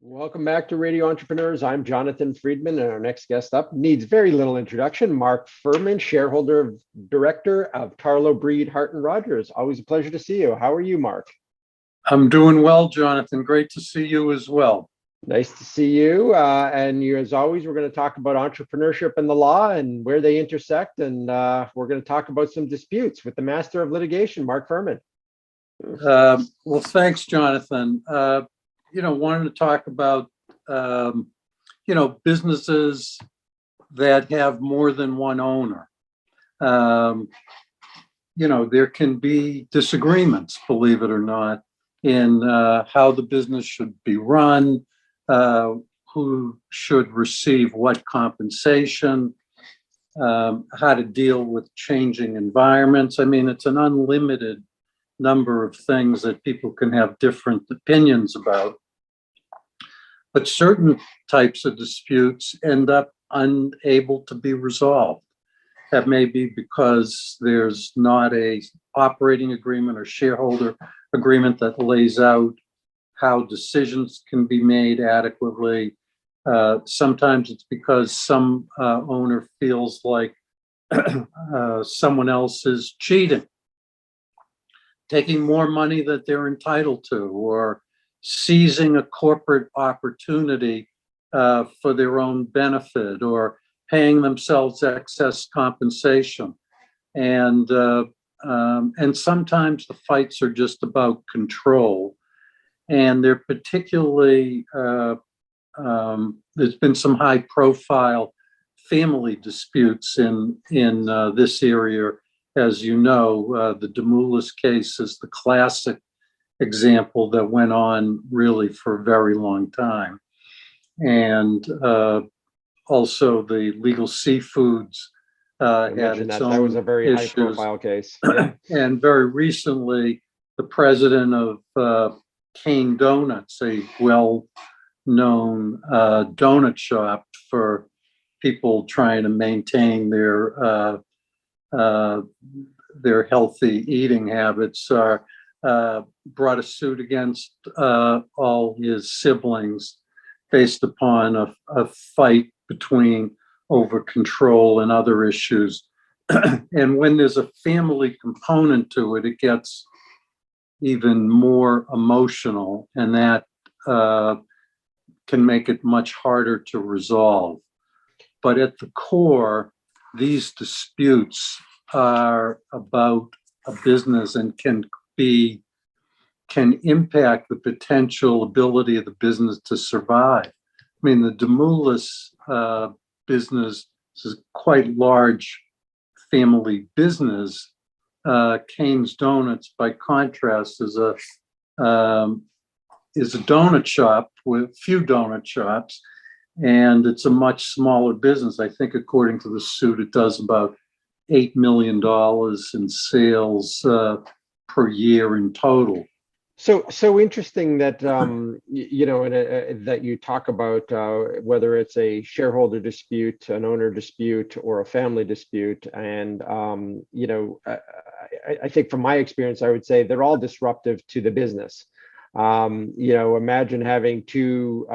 Welcome back to Radio Entrepreneurs. I'm Jonathan Friedman, and our next guest up needs very little introduction. Mark Furman, shareholder director of Tarlow Breed, Hart Rodgers. Always a pleasure to see you. How are you, Mark? I'm doing well, Jonathan. Great to see you as well. Nice to see you. And you, as always, we're going to talk about entrepreneurship and the law and where they intersect. And we're going to talk about some disputes with the master of litigation, Mark Furman. Well, thanks, Jonathan. Wanted to talk about, businesses that have more than one owner. There can be disagreements, believe it or not, in how the business should be run, who should receive what compensation, how to deal with changing environments. I mean, it's an unlimited number of things that people can have different opinions about. But certain types of disputes end up unable to be resolved. That may be because there's not a operating agreement or shareholder agreement that lays out how decisions can be made adequately. Sometimes it's because some owner feels like someone else is cheating, taking more money that they're entitled to, or seizing a corporate opportunity for their own benefit, or paying themselves excess compensation. And sometimes the fights are just about control. And they're particularly, there's been some high profile family disputes in this area. As you know, the Demoulas case is the classic example that went on really for a very long time. And also the Legal Seafoods had its own that was a very issues. high-profile case. Yeah. And very recently, the president of Kane Donuts, a well-known donut shop for people trying to maintain their healthy eating habits, brought a suit against all his siblings based upon a fight between over control and other issues. And when there's a family component to it, it gets even more emotional, and that can make it much harder to resolve. But at the core, these disputes are about a business and can impact the potential ability of the business to survive. I mean, the Demoulas business is a quite large family business. Kane's Donuts, by contrast, is a donut shop with few donut shops, and it's a much smaller business. I think, according to the suit, it does about $8 million in sales per year in total. So interesting that that you talk about whether it's a shareholder dispute, an owner dispute, or a family dispute, and I think from my experience, I would say they're all disruptive to the business. Imagine having two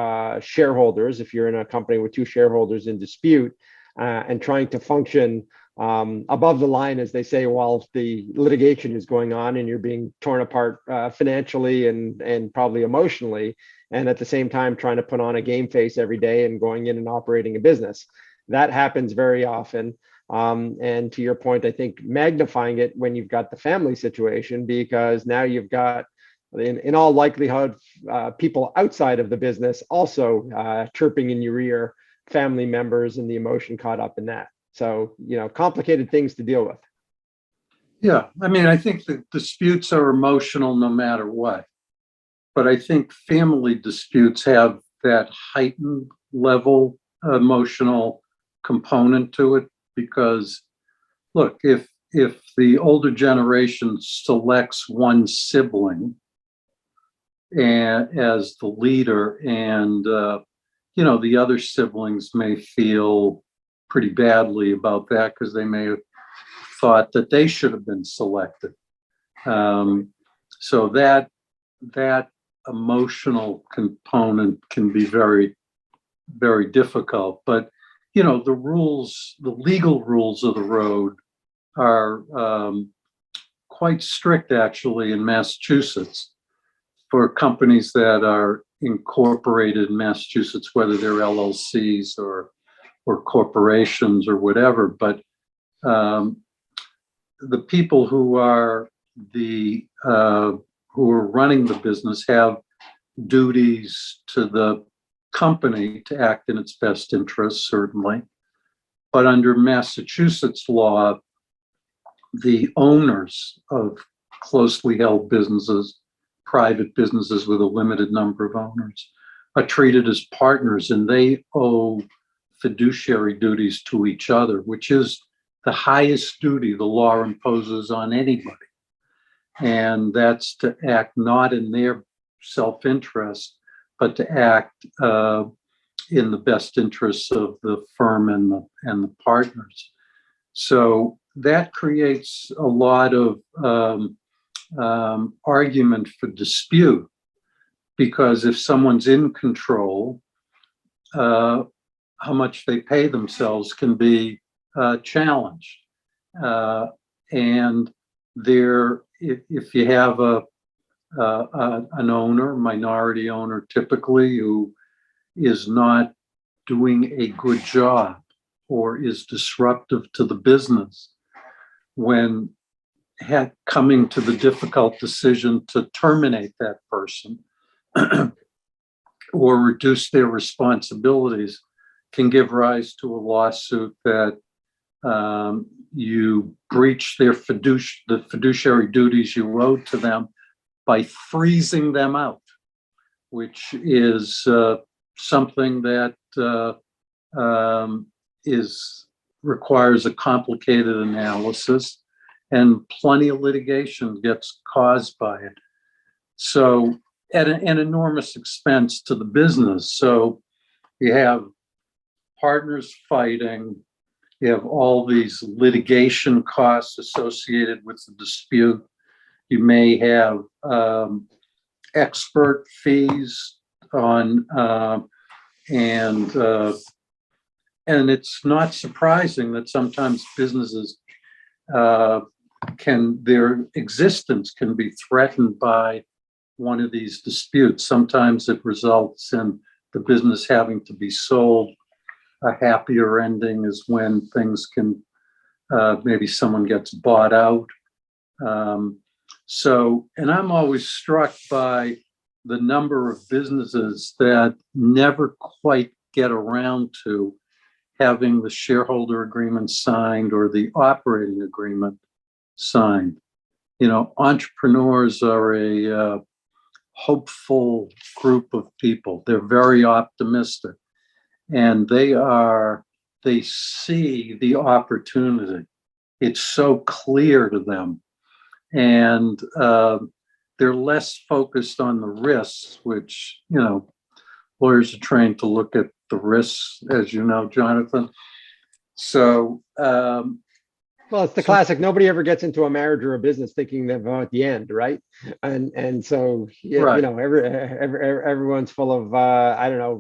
shareholders, if you're in a company with two shareholders in dispute, and trying to function above the line, as they say, while the litigation is going on and you're being torn apart financially and probably emotionally, and at the same time trying to put on a game face every day and going in and operating a business. That happens very often. And to your point, I think magnifying it when you've got the family situation, because now you've got, in all likelihood, people outside of the business also chirping in your ear, family members, and the emotion caught up in that. So, complicated things to deal with. Yeah, I mean, I think the disputes are emotional no matter what. But I think family disputes have that heightened level emotional component to it, because, look, if the older generation selects one sibling as the leader, and the other siblings may feel pretty badly about that because they may have thought that they should have been selected. So that emotional component can be very, very difficult. But, the legal rules of the road are quite strict, actually, in Massachusetts for companies that are incorporated in Massachusetts, whether they're LLCs or corporations or whatever. But the people who are running the business have duties to the company to act in its best interest, certainly. But under Massachusetts law, the owners of closely held businesses, private businesses with a limited number of owners, are treated as partners, and they owe fiduciary duties to each other, which is the highest duty the law imposes on anybody. And that's to act not in their self-interest, but to act in the best interests of the firm and the partners. So that creates a lot of argument for dispute, because if someone's in control, how much they pay themselves can be challenged. And if you have an owner, minority owner typically, who is not doing a good job or is disruptive to the business, when coming to the difficult decision to terminate that person or reduce their responsibilities, can give rise to a lawsuit that you breach the fiduciary duties you owe to them by freezing them out, which is something that requires a complicated analysis, and plenty of litigation gets caused by it. So at an enormous expense to the business. So you have partners fighting, you have all these litigation costs associated with the dispute. You may have expert fees on, and it's not surprising that sometimes businesses their existence can be threatened by one of these disputes. Sometimes it results in the business having to be sold. A happier ending is when things can, maybe someone gets bought out. And I'm always struck by the number of businesses that never quite get around to having the shareholder agreement signed or the operating agreement signed. Entrepreneurs are a hopeful group of people. They're very optimistic, and they see the opportunity. It's so clear to them, and they're less focused on the risks, which, lawyers are trained to look at the risks, as you know, Jonathan. So, well, it's the classic. Nobody ever gets into a marriage or a business thinking they're at the end, right? And so, right. Everyone's full of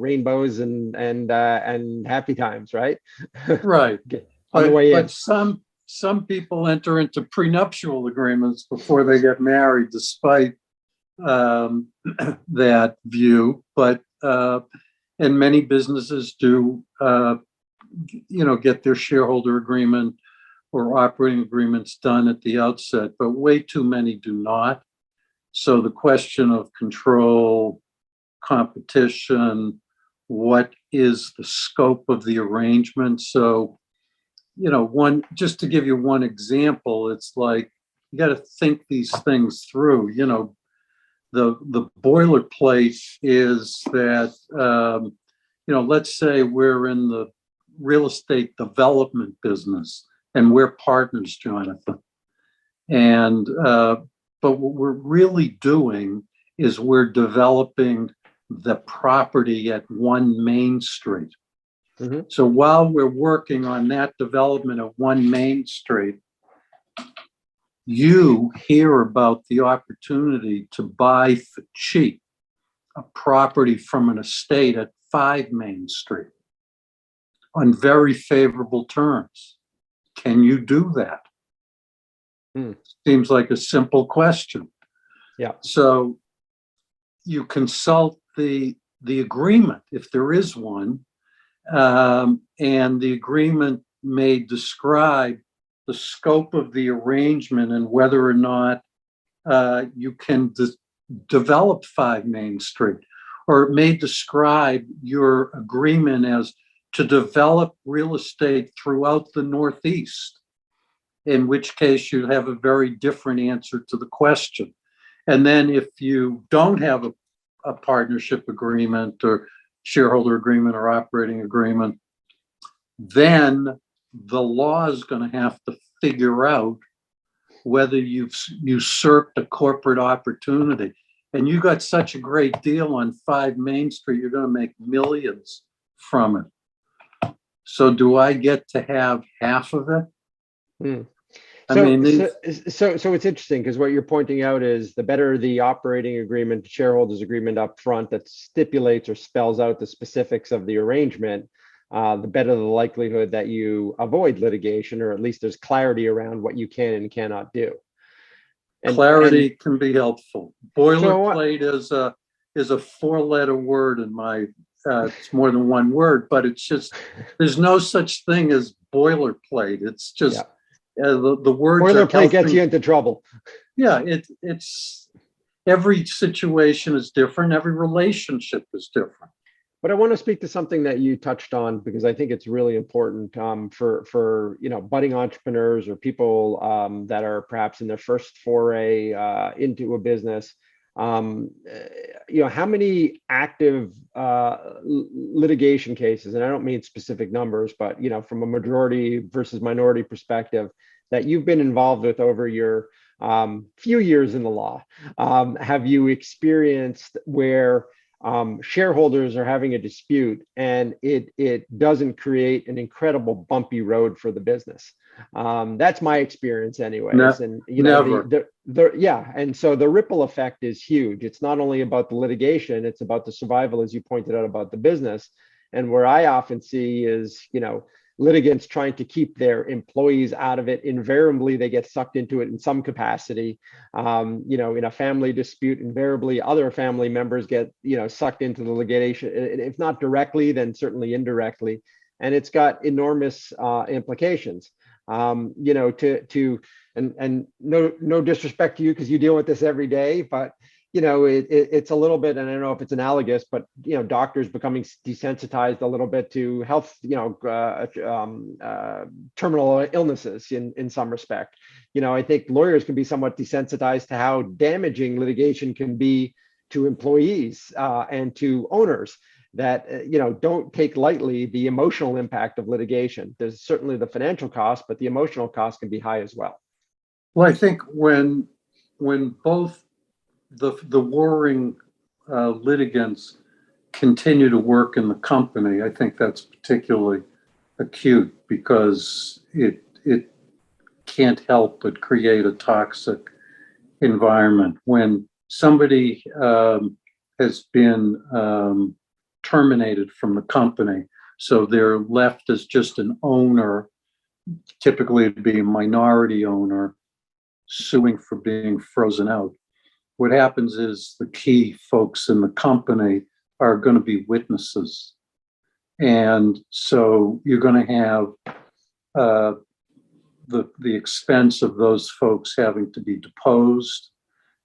rainbows and happy times, right? Right. On the way in. But some people enter into prenuptial agreements before they get married, despite that view. But and many businesses do, get their shareholder agreement or operating agreements done at the outset, but way too many do not. So the question of control, competition, what is the scope of the arrangement? So, just to give you one example, it's like, you got to think these things through. The boilerplate is that, let's say we're in the real estate development business and we're partners, Jonathan. And, but what we're really doing is we're developing the property at 1 Main Street. Mm-hmm. So while we're working on that development of 1 Main Street, you hear about the opportunity to buy for cheap a property from an estate at 5 Main Street on very favorable terms. Can you do that? Seems like a simple question. Yeah. So you consult the agreement, if there is one, and the agreement may describe the scope of the arrangement and whether or not you can develop 5 Main Street, or it may describe your agreement as to develop real estate throughout the Northeast, in which case you have a very different answer to the question. And then if you don't have a partnership agreement or shareholder agreement or operating agreement, then the law is going to have to figure out whether you've usurped a corporate opportunity. And you got such a great deal on 5 Main Street, you're going to make millions from it. So do I get to have half of it? So it's interesting because what you're pointing out is the better the operating agreement, shareholders agreement up front that stipulates or spells out the specifics of the arrangement, the better the likelihood that you avoid litigation, or at least there's clarity around what you can and cannot do. Clarity can be helpful. Boilerplate is a 4-letter word in my, it's more than one word, but it's just, there's no such thing as boilerplate. It's just, the words boilerplate gets you into trouble. Yeah, it's every situation is different. Every relationship is different. But I want to speak to something that you touched on because I think it's really important for budding entrepreneurs or people that are perhaps in their first foray into a business. How many active litigation cases, and I don't mean specific numbers, but from a majority versus minority perspective, that you've been involved with over your few years in the law, have you experienced where shareholders are having a dispute and it doesn't create an incredible bumpy road for the business? That's my experience anyways. And never. And so the ripple effect is huge. It's not only about the litigation, it's about the survival, as you pointed out, about the business. And where I often see is, litigants trying to keep their employees out of it. Invariably, they get sucked into it in some capacity. In a family dispute, invariably other family members get, sucked into the litigation, if not directly, then certainly indirectly. And it's got enormous implications. And no disrespect to you because you deal with this every day, but it's a little bit, and I don't know if it's analogous, but doctors becoming desensitized a little bit to health, terminal illnesses in some respect. I think lawyers can be somewhat desensitized to how damaging litigation can be to employees and to owners that don't take lightly the emotional impact of litigation. There's certainly the financial cost, but the emotional cost can be high as well. Well, I think when both the warring litigants continue to work in the company, I think that's particularly acute because it can't help but create a toxic environment. When somebody has been terminated from the company, so they're left as just an owner, typically to be a minority owner, suing for being frozen out. What happens is the key folks in the company are going to be witnesses. And so you're going to have the expense of those folks having to be deposed.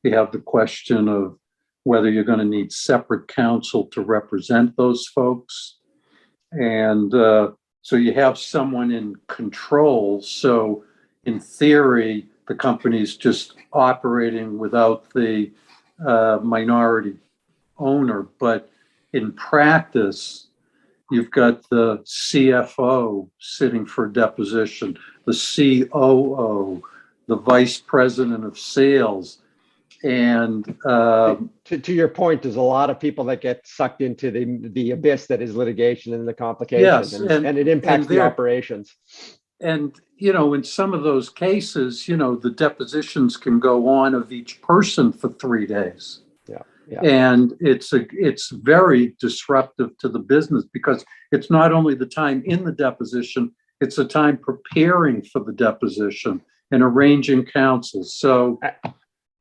You have the question of whether you're going to need separate counsel to represent those folks. And so you have someone in control. So in theory, the company's just operating without the minority owner. But in practice, you've got the CFO sitting for deposition, the COO, the vice president of sales. And to your point, there's a lot of people that get sucked into the abyss that is litigation and the complications, yes, and it impacts the operations. And, in some of those cases, the depositions can go on of each person for 3 days. Yeah. Yeah. And it's very disruptive to the business because it's not only the time in the deposition, it's the time preparing for the deposition and arranging counsel. So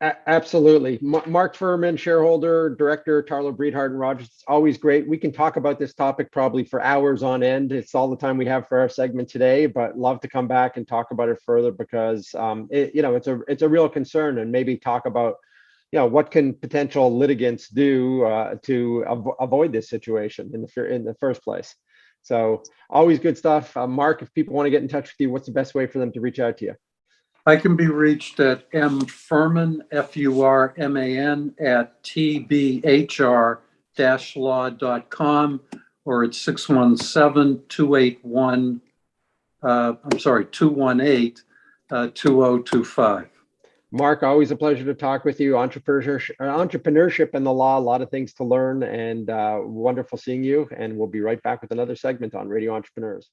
Absolutely. Mark Furman, shareholder, director, Tarlow, Hart Rodgers. It's always great. We can talk about this topic probably for hours on end. It's all the time we have for our segment today, but love to come back and talk about it further because it's a real concern, and maybe talk about what can potential litigants do to avoid this situation in the first place. So always good stuff. Mark, if people want to get in touch with you, what's the best way for them to reach out to you? I can be reached at mfurman, Furman, at tbhr-law.com, or at 218-2025. Mark, always a pleasure to talk with you. Entrepreneurship and the law, a lot of things to learn, and wonderful seeing you. And we'll be right back with another segment on Radio Entrepreneurs.